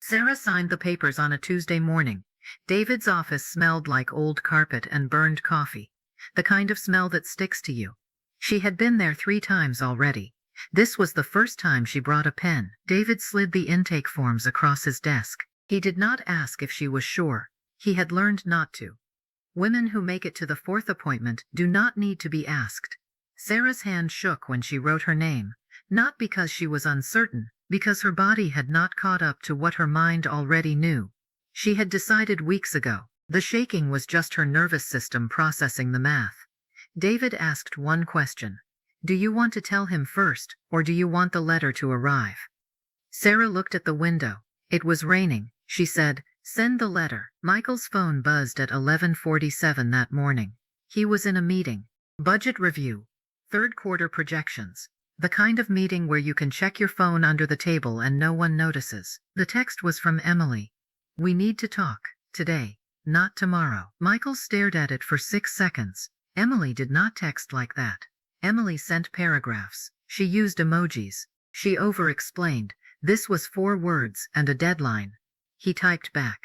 Sarah signed the papers on a Tuesday morning. David's office smelled like old carpet and burned coffee, the kind of smell that sticks to you. She had been there 3 times already. This was the first time she brought a pen. David slid the intake forms across his desk. He did not ask if she was sure. He had learned not to. Women who make it to the 4th appointment do not need to be asked. Sarah's hand shook when she wrote her name, not because she was uncertain, because her body had not caught up to what her mind already knew. She had decided weeks ago. The shaking was just her nervous system processing the math. David asked one question. Do you want to tell him first, or do you want the letter to arrive? Sarah looked at the window. It was raining. She said, send the letter. Michael's phone buzzed at 11:47 that morning. He was in a meeting. Budget review. Third quarter projections. The kind of meeting where you can check your phone under the table and no one notices. The text was from Emily. We need to talk. Today. Not tomorrow. Michael stared at it for 6 seconds. Emily did not text like that. Emily sent paragraphs. She used emojis. She over-explained. This was 4 words and a deadline. He typed back.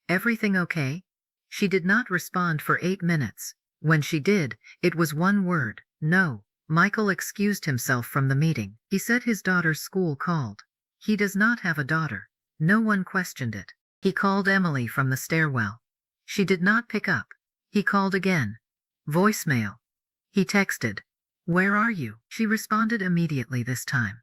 Everything okay? She did not respond for 8 minutes. When she did, it was 1 word. No. Michael excused himself from the meeting. He said his daughter's school called. He does not have a daughter. No one questioned it. He called Emily from the stairwell. She did not pick up. He called again. Voicemail. He texted. Where are you? She responded immediately this time.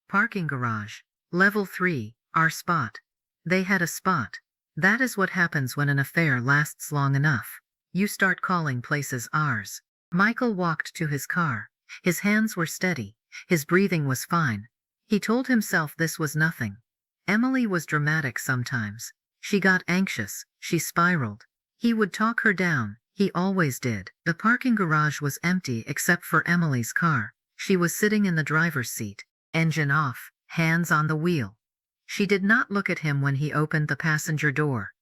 Parking garage. Level 3, our spot. They had a spot. That is what happens when an affair lasts long enough. You start calling places ours. Michael walked to his car. His hands were steady. His breathing was fine. He told himself this was nothing. Emily was dramatic sometimes. She got anxious. She spiraled. He would talk her down. He always did. The parking garage was empty except for Emily's car. She was sitting in the driver's seat, engine off, hands on the wheel. She did not look at him when he opened the passenger door.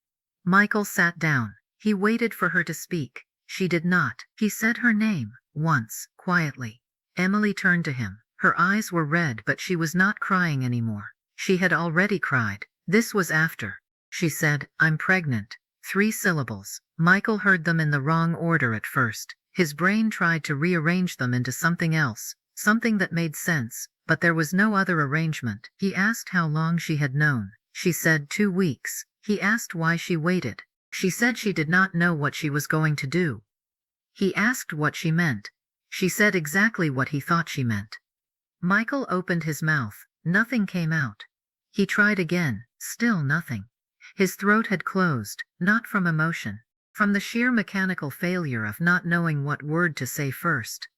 Michael sat down. He waited for her to speak. She did not. He said her name, once, quietly. Emily turned to him. Her eyes were red, but she was not crying anymore. She had already cried. This was after. She said, I'm pregnant. 3 syllables. Michael heard them in the wrong order at first. His brain tried to rearrange them into something else, something that made sense, but there was no other arrangement. He asked how long she had known. She said 2 weeks. He asked why she waited. She said she did not know what she was going to do. He asked what she meant. She said exactly what he thought she meant. Michael opened his mouth. Nothing came out. He tried again. Still nothing. His throat had closed, not from emotion, from the sheer mechanical failure of not knowing what word to say first.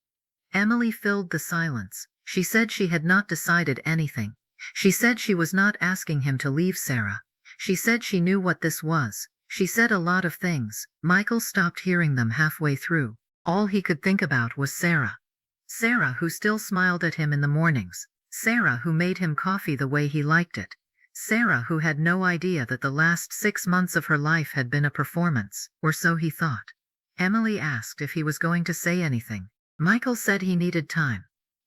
Emily filled the silence. She said she had not decided anything. She said she was not asking him to leave Sarah. She said she knew what this was. She said a lot of things. Michael stopped hearing them halfway through. All he could think about was Sarah. Sarah who still smiled at him in the mornings. Sarah who made him coffee the way he liked it. Sarah who had no idea that the last 6 months of her life had been a performance, or so he thought. Emily asked if he was going to say anything. Michael said he needed time.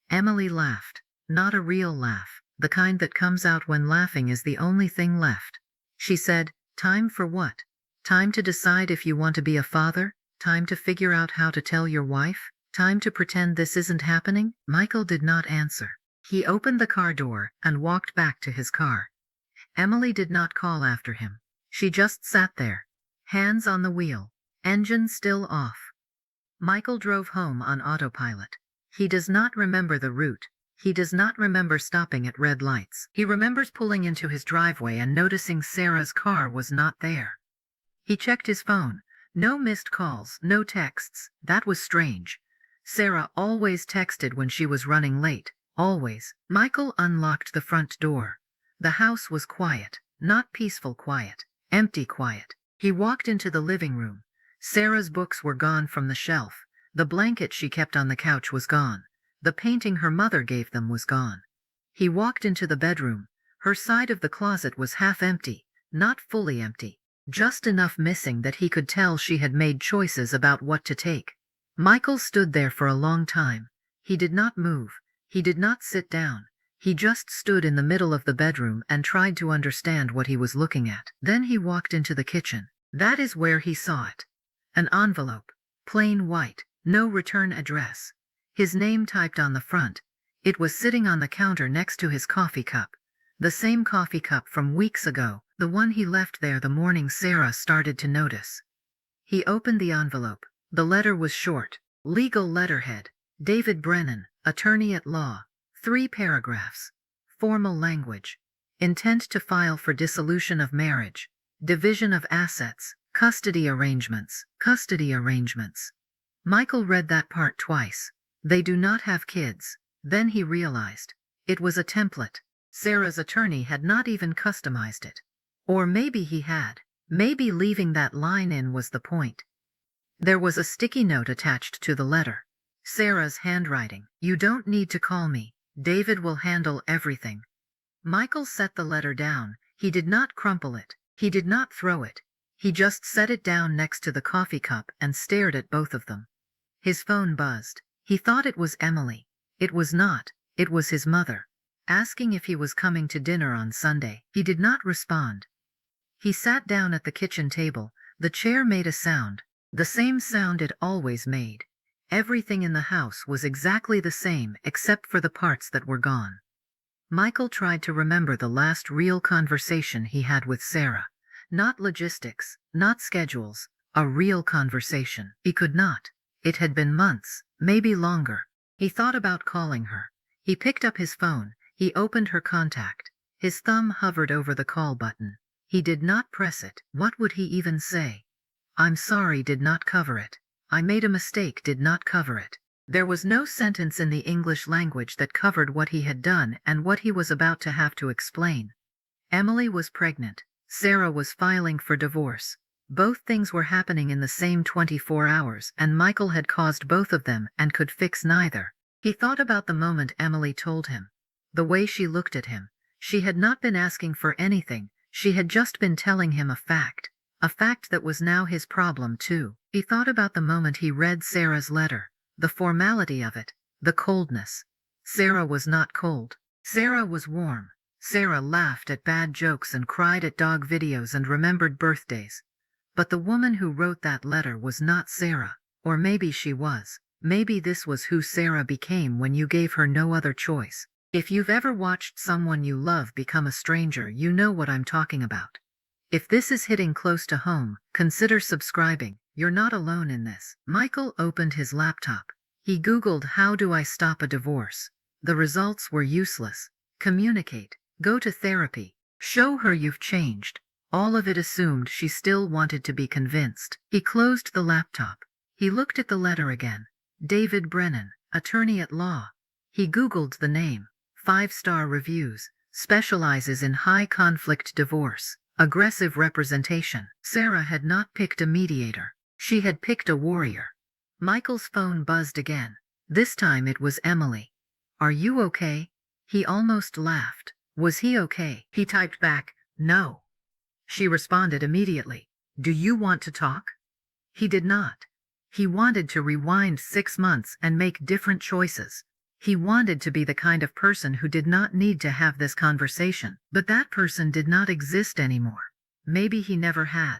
Emily laughed. Not a real laugh, the kind that comes out when laughing is the only thing left. She said, time for what? Time to decide if you want to be a father? Time to figure out how to tell your wife? Time to pretend this isn't happening? Michael did not answer. He opened the car door and walked back to his car. Emily did not call after him. She just sat there, hands on the wheel, engine still off. Michael drove home on autopilot. He does not remember the route. He does not remember stopping at red lights. He remembers pulling into his driveway and noticing Sarah's car was not there. He checked his phone. No missed calls, no texts. That was strange. Sarah always texted when she was running late. Always. Michael unlocked the front door. The house was quiet, not peaceful quiet, empty quiet. He walked into the living room. Sarah's books were gone from the shelf. The blanket she kept on the couch was gone. The painting her mother gave them was gone. He walked into the bedroom. Her side of the closet was half empty, not fully empty, just enough missing that he could tell she had made choices about what to take. Michael stood there for a long time. He did not move. He did not sit down. He just stood in the middle of the bedroom and tried to understand what he was looking at. Then he walked into the kitchen. That is where he saw it. An envelope. Plain white. No return address. His name typed on the front. It was sitting on the counter next to his coffee cup. The same coffee cup from weeks ago, the one he left there the morning Sarah started to notice. He opened the envelope. The letter was short. Legal letterhead. David Brennan, attorney at law. 3 paragraphs. Formal language. Intent to file for dissolution of marriage. Division of assets. Custody arrangements. Custody arrangements. Michael read that part twice. They do not have kids. Then he realized. It was a template. Sarah's attorney had not even customized it. Or maybe he had. Maybe leaving that line in was the point. There was a sticky note attached to the letter. Sarah's handwriting. You don't need to call me. David will handle everything. Michael set the letter down. He did not crumple it. He did not throw it. He just set it down next to the coffee cup and stared at both of them. His phone buzzed. He thought it was Emily. It was not. It was his mother. Asking if he was coming to dinner on Sunday. He did not respond. He sat down at the kitchen table. The chair made a sound. The same sound it always made. Everything in the house was exactly the same except for the parts that were gone. Michael tried to remember the last real conversation he had with Sarah. Not logistics, not schedules, a real conversation. He could not. It had been months, maybe longer. He thought about calling her. He picked up his phone. He opened her contact. His thumb hovered over the call button. He did not press it. What would he even say? I'm sorry did not cover it. I made a mistake did not cover it. There was no sentence in the English language that covered what he had done and what he was about to have to explain. Emily was pregnant. Sarah was filing for divorce. Both things were happening in the same 24 hours, and Michael had caused both of them and could fix neither. He thought about the moment Emily told him. The way she looked at him. She had not been asking for anything. She had just been telling him a fact. A fact that was now his problem too. He thought about the moment he read Sarah's letter. The formality of it. The coldness. Sarah was not cold. Sarah was warm. Sarah laughed at bad jokes and cried at dog videos and remembered birthdays. But the woman who wrote that letter was not Sarah. Or maybe she was. Maybe this was who Sarah became when you gave her no other choice. If you've ever watched someone you love become a stranger, you know what I'm talking about. If this is hitting close to home, consider subscribing. You're not alone in this. Michael opened his laptop. He Googled how do I stop a divorce. The results were useless. Communicate. Go to therapy. Show her you've changed. All of it assumed she still wanted to be convinced. He closed the laptop. He looked at the letter again. David Brennan, attorney at law. He Googled the name. 5-star reviews. Specializes in high-conflict divorce. Aggressive representation. Sarah had not picked a mediator. She had picked a warrior. Michael's phone buzzed again. This time it was Emily. Are you okay? He almost laughed. Was he okay? He typed back, no. She responded immediately. Do you want to talk? He did not. He wanted to rewind 6 months and make different choices. He wanted to be the kind of person who did not need to have this conversation, but that person did not exist anymore. Maybe he never had.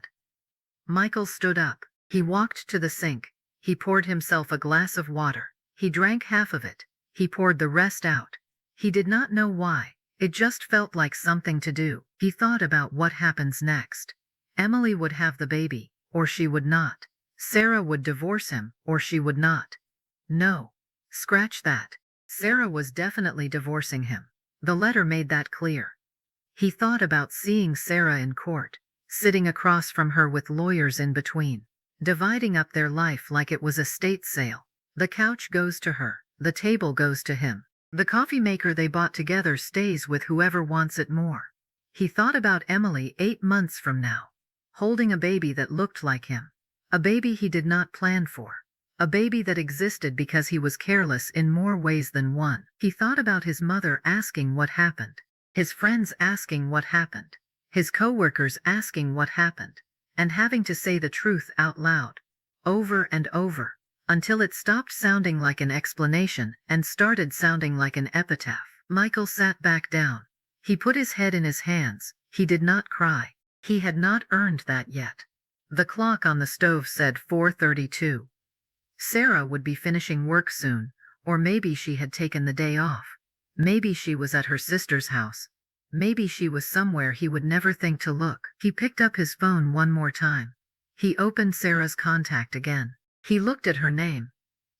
Michael stood up. He walked to the sink. He poured himself a glass of water. He drank half of it. He poured the rest out. He did not know why. It just felt like something to do. He thought about what happens next. Emily would have the baby, or she would not. Sarah would divorce him, or she would not. No. Scratch that. Sarah was definitely divorcing him. The letter made that clear. He thought about seeing Sarah in court, sitting across from her with lawyers in between, dividing up their life like it was a estate sale. The couch goes to her. The table goes to him. The coffee maker they bought together stays with whoever wants it more. He thought about Emily 8 months from now, holding a baby that looked like him. A baby he did not plan for. A baby that existed because he was careless in more ways than one. He thought about his mother asking what happened. His friends asking what happened. His coworkers asking what happened. And having to say the truth out loud. Over and over. Until it stopped sounding like an explanation and started sounding like an epitaph. Michael sat back down. He put his head in his hands. He did not cry. He had not earned that yet. The clock on the stove said 4:32. Sarah would be finishing work soon, or maybe she had taken the day off. Maybe she was at her sister's house. Maybe she was somewhere he would never think to look. He picked up his phone one more time. He opened Sarah's contact again. He looked at her name.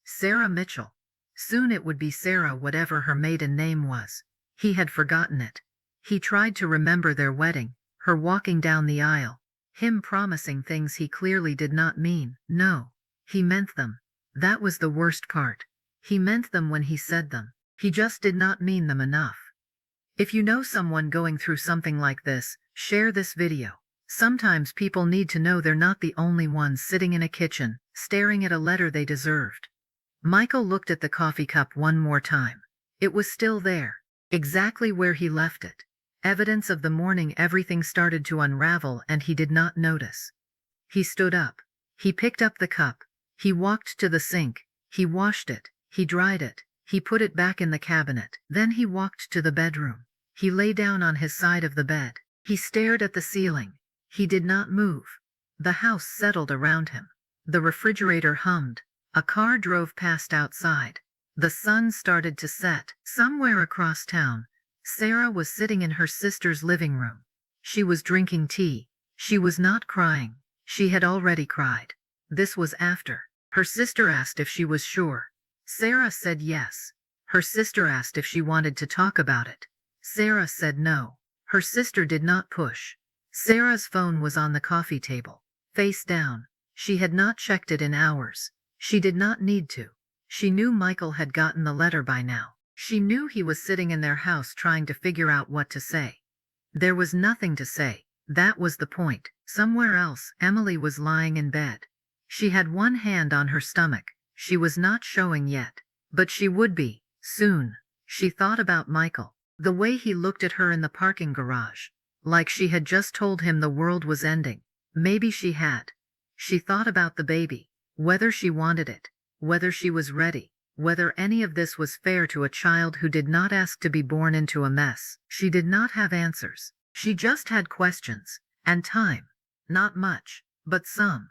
Sarah Mitchell. Soon it would be Sarah whatever her maiden name was. He had forgotten it. He tried to remember their wedding, her walking down the aisle, him promising things he clearly did not mean. No, he meant them. That was the worst part. He meant them when he said them. He just did not mean them enough. If you know someone going through something like this, share this video. Sometimes people need to know they're not the only ones sitting in a kitchen, staring at a letter they deserved. Michael looked at the coffee cup one more time. It was still there, exactly where he left it. Evidence of the morning everything started to unravel and he did not notice. He stood up. He picked up the cup. He walked to the sink. He washed it. He dried it. He put it back in the cabinet. Then he walked to the bedroom. He lay down on his side of the bed. He stared at the ceiling. He did not move. The house settled around him. The refrigerator hummed. A car drove past outside. The sun started to set. Somewhere across town, Sarah was sitting in her sister's living room. She was drinking tea. She was not crying. She had already cried. This was after. Her sister asked if she was sure. Sarah said yes. Her sister asked if she wanted to talk about it. Sarah said no. Her sister did not push. Sarah's phone was on the coffee table, face down. She had not checked it in hours. She did not need to. She knew Michael had gotten the letter by now. She knew he was sitting in their house trying to figure out what to say. There was nothing to say. That was the point. Somewhere else, Emily was lying in bed. She had one hand on her stomach. She was not showing yet, but she would be, soon. She thought about Michael, the way he looked at her in the parking garage, like she had just told him the world was ending. Maybe she had. She thought about the baby, whether she wanted it, whether she was ready, whether any of this was fair to a child who did not ask to be born into a mess. She did not have answers. She just had questions, and time. Not much, but some.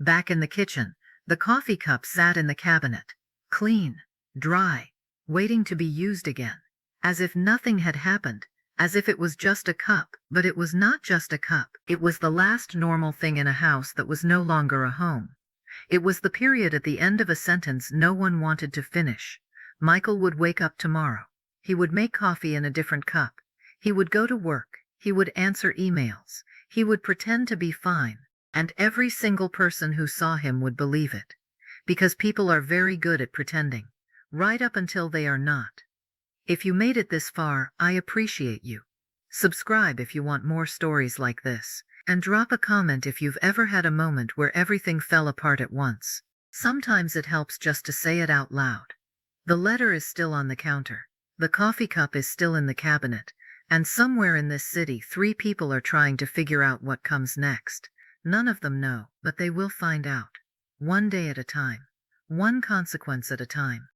Back in the kitchen, the coffee cup sat in the cabinet, clean, dry, waiting to be used again, as if nothing had happened, as if it was just a cup. But it was not just a cup. It was the last normal thing in a house that was no longer a home. It was the period at the end of a sentence no one wanted to finish. Michael would wake up tomorrow. He would make coffee in a different cup. He would go to work. He would answer emails. He would pretend to be fine. And every single person who saw him would believe it. Because people are very good at pretending, right up until they are not. If you made it this far, I appreciate you. Subscribe if you want more stories like this, and drop a comment if you've ever had a moment where everything fell apart at once. Sometimes it helps just to say it out loud. The letter is still on the counter. The coffee cup is still in the cabinet. And somewhere in this city 3 people are trying to figure out what comes next. None of them know, but they will find out. One day at a time. One consequence at a time.